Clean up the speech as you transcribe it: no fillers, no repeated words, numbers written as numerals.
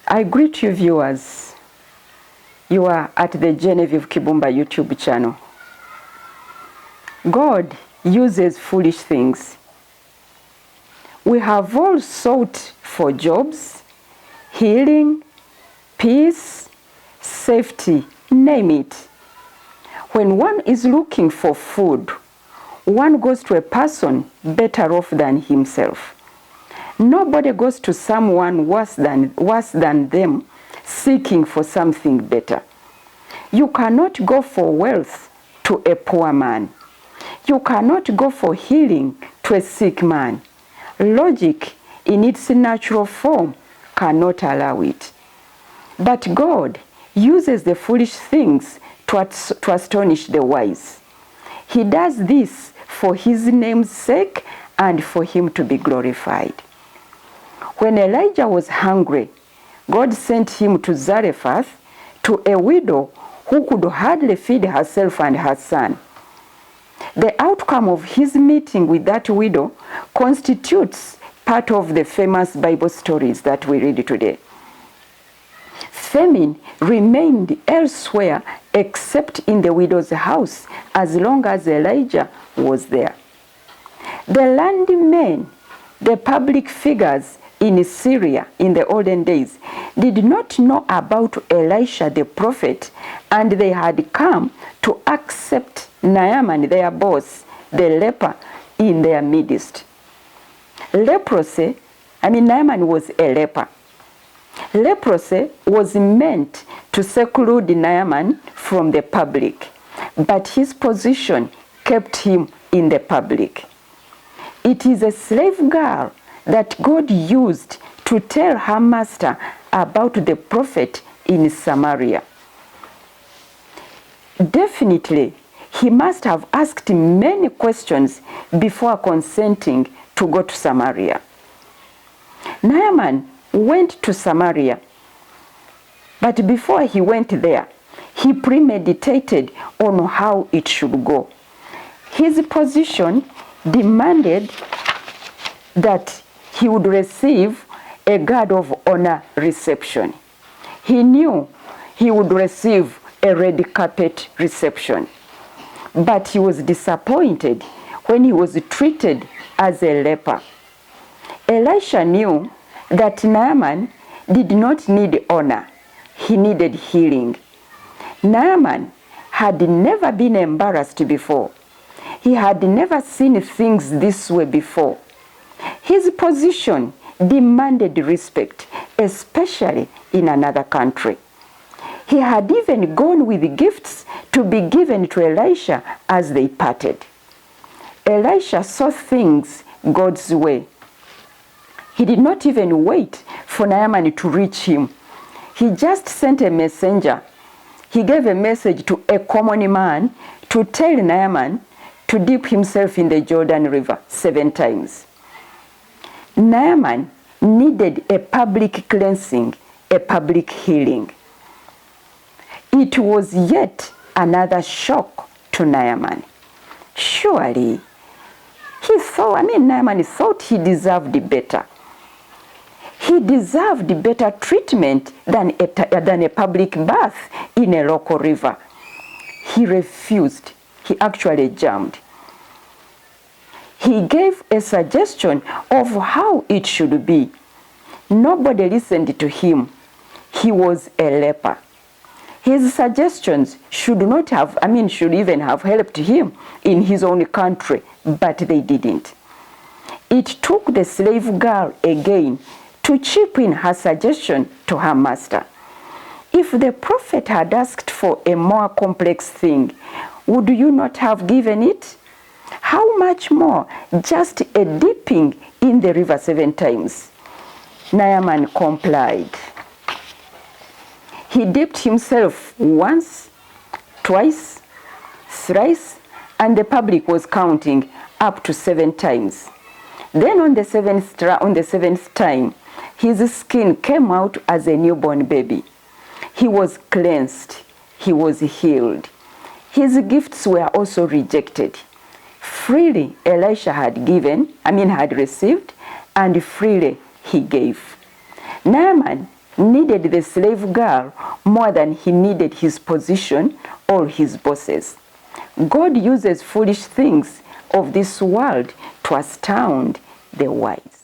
I greet you viewers. You are at the Genevieve Kibumba YouTube channel. God uses foolish things. We have all sought for jobs, healing, peace, safety, name it. When one is looking for food, one goes to a person better off than himself. Nobody goes to someone worse than them, seeking for something better. You cannot go for wealth to a poor man. You cannot go for healing to a sick man. Logic, in its natural form, cannot allow it. But God uses the foolish things to astonish the wise. He does this for his name's sake and for him to be glorified. When Elijah was hungry, God sent him to Zarephath, to a widow who could hardly feed herself and her son. The outcome of his meeting with that widow constitutes part of the famous Bible stories that we read today. Famine remained elsewhere except in the widow's house as long as Elijah was there. The landmen, the public figures in Syria in the olden days, did not know about Elisha the prophet, and they had come to accept Naaman, their boss, the leper, in their midst. Leprosy, Naaman was a leper. Leprosy was meant to seclude Naaman from the public, but his position kept him in the public. It is a slave girl that God used to tell her master about the prophet in Samaria. Definitely, he must have asked many questions before consenting to go to Samaria. Naaman went to Samaria, but before he went there, he premeditated on how it should go. His position demanded that he would receive a guard of honor reception. He knew he would receive a red carpet reception, but he was disappointed when he was treated as a leper. Elisha knew that Naaman did not need honor, he needed healing. Naaman had never been embarrassed before. He had never seen things this way before. His position demanded respect, especially in another country. He had even gone with gifts to be given to Elisha as they parted. Elisha saw things God's way. He did not even wait for Naaman to reach him. He just sent a messenger. He gave a message to a common man to tell Naaman to dip himself in the Jordan River 7 times. Naaman needed a public cleansing, a public healing. It was yet another shock to Naaman. Surely, Naaman thought he deserved better. He deserved better treatment than a public bath in a local river. He refused. He actually jumped. He gave a suggestion of how it should be. Nobody listened to him. He was a leper. His suggestions should even have helped him in his own country, but they didn't. It took the slave girl again to chip in her suggestion to her master. If the prophet had asked for a more complex thing, would you not have given it? How much more just a dipping in the river 7 times? Naaman complied. He dipped himself once, twice, thrice, and the public was counting up to 7 times. Then on the seventh time, his skin came out as a newborn baby. He was cleansed. He was healed. His gifts were also rejected. Freely Elisha had received, and freely he gave. Naaman needed the slave girl more than he needed his position or his bosses. God uses foolish things of this world to astound the wise.